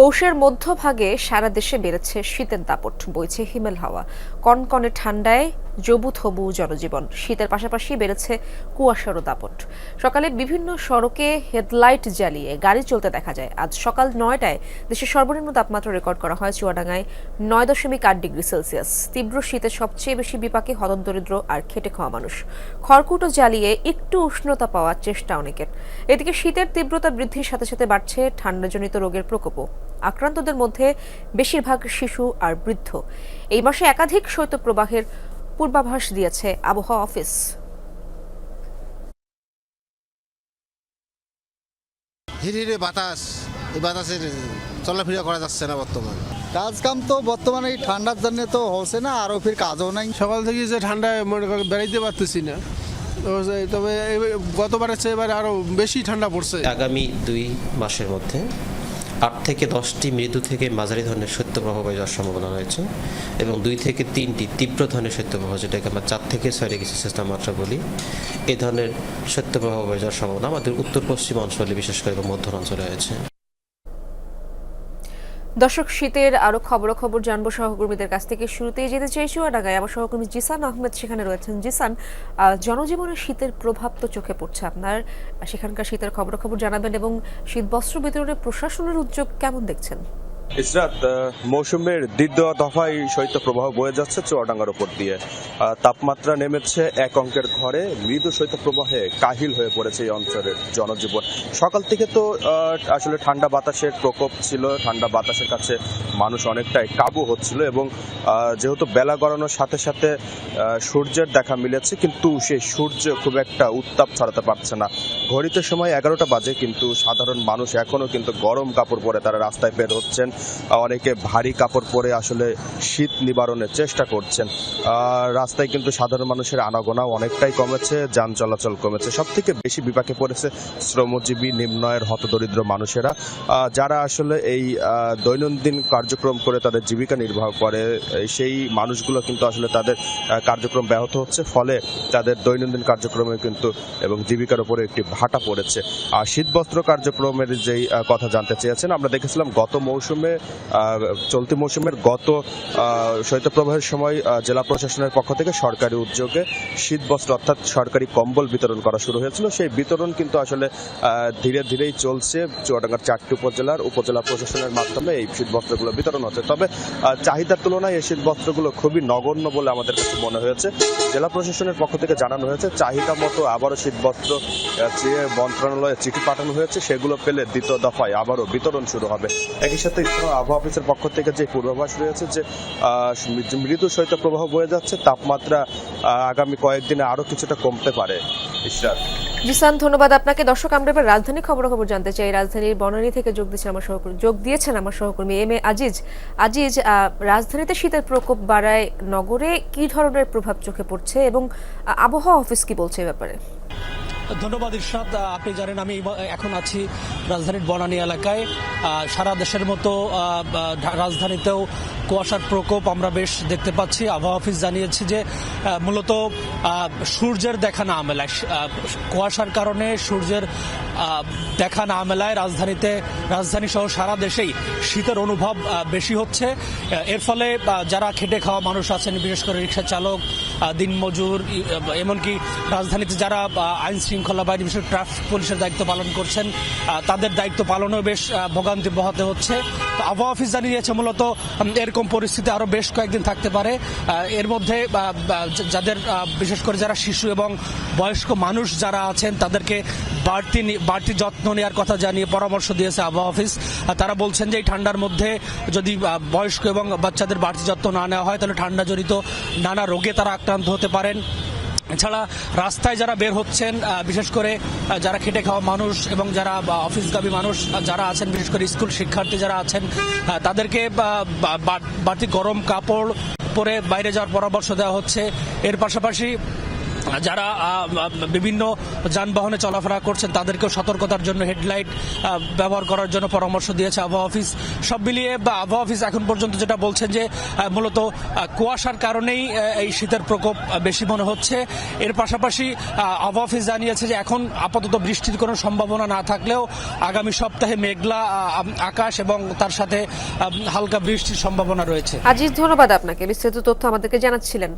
পৌষের মধ্যভাগে সারা দেশে বেড়েছে শীতের দাপট, বইছে হিমেল হাওয়া। কনকনে ঠান্ডায় জবু থবু জনজীবন। শীতের পাশাপাশি বেড়েছে কুয়াশারও দাপট। সকালে বিভিন্ন সড়কে হেডলাইট জ্বালিয়ে গাড়ি চলতে দেখা যায়। আজ সকাল 9টায় দেশের সর্বনিম্ন তাপমাত্রা রেকর্ড করা হয় চুয়াডাঙ্গায় 9.8 ডিগ্রি সেলসিয়াস। তীব্র শীতে সবচেয়ে বেশি বিপাকে হতদরিদ্র আর খেটে খাওয়া মানুষ। খড়কুটো জ্বালিয়ে একটু উষ্ণতা পাওয়ার চেষ্টা অনেকের। এদিকে শীতের তীব্রতা বৃদ্ধির সাথে সাথে বাড়ছে ঠান্ডাজনিত রোগের প্রকোপও। আক্রান্তদের মধ্যে বেশিরভাগ শিশু আর বৃদ্ধ। এই মাসে একাধিক শৈত্যপ্রবাহের পূর্বাভাস দিয়েছে আবহাওয়া অফিস। হিরে বাতাস, এই বাতাসের চলাফেরা করা যাচ্ছে না বর্তমানে। কাজ কাম তো বর্তমানে এই ঠান্ডার জন্য তো হচ্ছে না, আরও ফির কাজও নাই। সকাল থেকে যে ঠান্ডায় মনে করেন বেড়াইতে পারতেছি না, তবে গতবারের চেয়ে এবার আরো বেশি ঠান্ডা পড়ছে। আগামী 2 মাসের মধ্যে 8 থেকে 10টি মৃদু থেকে মাঝারি ধরনের শৈত্যপ্রবাহ যাওয়ার সম্ভাবনা রয়েছে এবং 2 থেকে 3টি তীব্র ধরনের শৈত্যপ্রবাহ, যেটাকে আমরা 4 থেকে 6 ডিগ্রি সেলসিয়াস তাপমাত্রা বলি, এই ধরনের শৈত্যপ্রবাহ যাওয়ার সম্ভাবনা আমাদের উত্তর পশ্চিম অঞ্চলে বিশেষ করে এবং মধ্য অঞ্চলে রয়েছে। দর্শক, শীতের আরো খবর জানবো সহকর্মীদের কাছ থেকে। শুরুতেই যেতে চাই চুয়াডাঙ্গায়। আমার সহকর্মী জিসান আহমেদ সেখানে রয়েছেন। জিসান, জনজীবনে শীতের প্রভাব তো চোখে পড়ছে আপনার, সেখানকার শীতের খবর জানাবেন এবং শীত বস্ত্র বিতরণে প্রশাসনের উদ্যোগ কেমন দেখছেন? ইসরাত, মৌসুমের দ্বিতীয় দফায় শৈত্যপ্রবাহ বয়ে যাচ্ছে চুয়াডাঙ্গার উপর দিয়ে। তাপমাত্রা নেমেছে এক অঙ্কের ঘরে। মৃদু শৈত্যপ্রবাহে কাহিল হয়ে পড়েছে এই অঞ্চলের জনজীবন। সকাল থেকে তো আসলে ঠান্ডা বাতাসের প্রকোপ ছিল, ঠান্ডা বাতাসের কাছে মানুষ অনেকটাই কাবু হচ্ছিল এবং যেহেতু বেলা গড়ানোর সাথে সাথে সূর্যের দেখা মিলেছে, কিন্তু সেই সূর্য খুব একটা উত্তাপ ছড়াতে পারছে না। ঘড়িতে সময় 11টা বাজে, কিন্তু সাধারণ মানুষ এখনো কিন্তু গরম কাপড় পরে তারা রাস্তায় বের হচ্ছেন। অনেকে ভারী কাপড় পরে আসলে শীত নিবারণের চেষ্টা করছেন। রাস্তায় কিন্তু সাধারণ মানুষের আনাগোনাও অনেকটাই কমেছে, যান চলাচল কমেছে। সব থেকে বেশি বিপাকে পড়েছে শ্রমজীবী নিম্ন আয়ের হতদরিদ্র মানুষেরা, যারা আসলে এই দৈনন্দিন কার্যক্রম করে তাদের জীবিকা নির্বাহ করে। সেই মানুষগুলো কিন্তু আসলে তাদের কার্যক্রম ব্যাহত হচ্ছে, ফলে তাদের দৈনন্দিন কার্যক্রমে কিন্তু এবং জীবিকার উপরে একটি ভাটা পড়েছে। আর শীতবস্ত্র কার্যক্রমের যেই কথা জানতে চেয়েছেন, আমরা দেখেছিলাম গত চলতি মৌসুমের গত শৈত্যপ্রবাহের সময় জেলা প্রশাসনের পক্ষ থেকে সরকারি উদ্যোগে শীতবস্ত্র অর্থাৎ সরকারি কম্বল বিতরণ করা শুরু হয়েছিল। সেই বিতরণ কিন্তু আসলে ধীরে ধীরেই চলছে। চুয়াডাঙ্গার 4টি উপজেলা প্রশাসনের মাধ্যমে এই শীতবস্ত্রগুলো বিতরণ হচ্ছে। তবে চাহিদার তুলনায় এই শীতবস্ত্রগুলো খুবই নগণ্য বলে আমাদের কাছে মনে হয়েছে। জেলা প্রশাসনের পক্ষ থেকে জানানো হয়েছে চাহিদা মতো আবারও শীতবস্ত্র চেয়ে মন্ত্রণালয়ে চিঠি পাঠানো হয়েছে, সেগুলো পেলে দ্বিতীয় দফায় আবারও বিতরণ শুরু হবে। একই সাথে আবহাওয়া অফিসের পক্ষ থেকে যে পূর্বাভাস রয়েছে যে মৃদু শৈত্যপ্রবাহ বয়ে যাচ্ছে, তাপমাত্রা আগামী কয়েকদিনে আরো কিছুটা কমতে পারে। ইশরাত, জিসান, ধন্যবাদ আপনাকে। দর্শক, আমরা এবার রাজধানী খবর জানতে চাই। রাজধানীর বনানী থেকে যোগ দিয়েছেন আমার সহকর্মী এম এ আজিজ। রাজধানীতে শীতের প্রকোপ বাড়ায় নগরে কি ধরনের প্রভাব চোখে পড়ছে এবং আবহাওয়া অফিস কি বলছে এ ব্যাপারে? ধন্যবাদ ইরশাদ। আপনি জানেন আমি এখন আছি রাজধানীর বনানী এলাকায়। সারা দেশের মতো রাজধানীতেও কুয়াশার প্রকোপ আমরা বেশ দেখতে পাচ্ছি। আবহাওয়া অফিস জানিয়েছে যে মূলত সূর্যের দেখা না মেলায়, কুয়াশার কারণে সূর্যের দেখা না মেলায় রাজধানী সহ সারা দেশেই শীতের অনুভব বেশি হচ্ছে। এর ফলে যারা খেটে খাওয়া মানুষ আছেন, বিশেষ করে রিক্সা চালক, দিনমজুর, এমনকি রাজধানীতে যারা আইন শৃঙ্খলা বাহিনী, বিশেষ করে ট্রাফিক পুলিশের দায়িত্ব পালন করছেন, তাদের দায়িত্ব পালনেও বেশ ভোগান্তি পোহাতে হচ্ছে। তো আবহাওয়া অফিস জানিয়েছে মূলত এরকম পরিস্থিতি আরো বেশ কয়েকদিন থাকতে পারে। এর মধ্যে যাদের বিশেষ করে যারা শিশু এবং বয়স্ক মানুষ যারা আছেন, তাদেরকে বাড়তি যত্ন নেওয়ার কথা জানিয়ে পরামর্শ দিয়েছে আবহাওয়া অফিস। তারা বলছেন যে এই ঠান্ডার মধ্যে যদি বয়স্ক এবং বাচ্চাদের বাড়তি যত্ন না নেওয়া হয়, তাহলে ঠান্ডাজনিত নানা রোগে তারা আক্রান্ত হতে পারেন। এছাড়া রাস্তায় যারা বের হচ্ছেন, বিশেষ করে যারা খেটে খাওয়া মানুষ এবং যারা অফিসগামী মানুষ যারা আছেন, বিশেষ করে স্কুল শিক্ষার্থী যারা আছেন, তাদেরকে বাড়তি গরম কাপড় পরে বাইরে যাওয়ার পরামর্শ দেওয়া হচ্ছে। এর পাশাপাশি যারা বিভিন্ন যানবাহনে চলাফেরা করছেন তাদেরকেও সতর্কতার জন্য হেডলাইট ব্যবহার করার জন্য পরামর্শ দিয়েছে আবহাওয়া অফিস। সব মিলিয়ে আবহাওয়া অফিস এখন পর্যন্ত যেটা বলছেন যে মূলত কুয়াশার কারণেই এই শীতের প্রকোপ বেশি মনে হচ্ছে। এর পাশাপাশি আবহাওয়া অফিস জানিয়েছে যে এখন আপাতত বৃষ্টির কোনো সম্ভাবনা না থাকলেও আগামী সপ্তাহে মেঘলা আকাশ এবং তার সাথে হালকা বৃষ্টির সম্ভাবনা রয়েছে। আজিজ, ধন্যবাদ আপনাকে, বিস্তারিত তথ্য আমাদেরকে জানাচ্ছিলেন।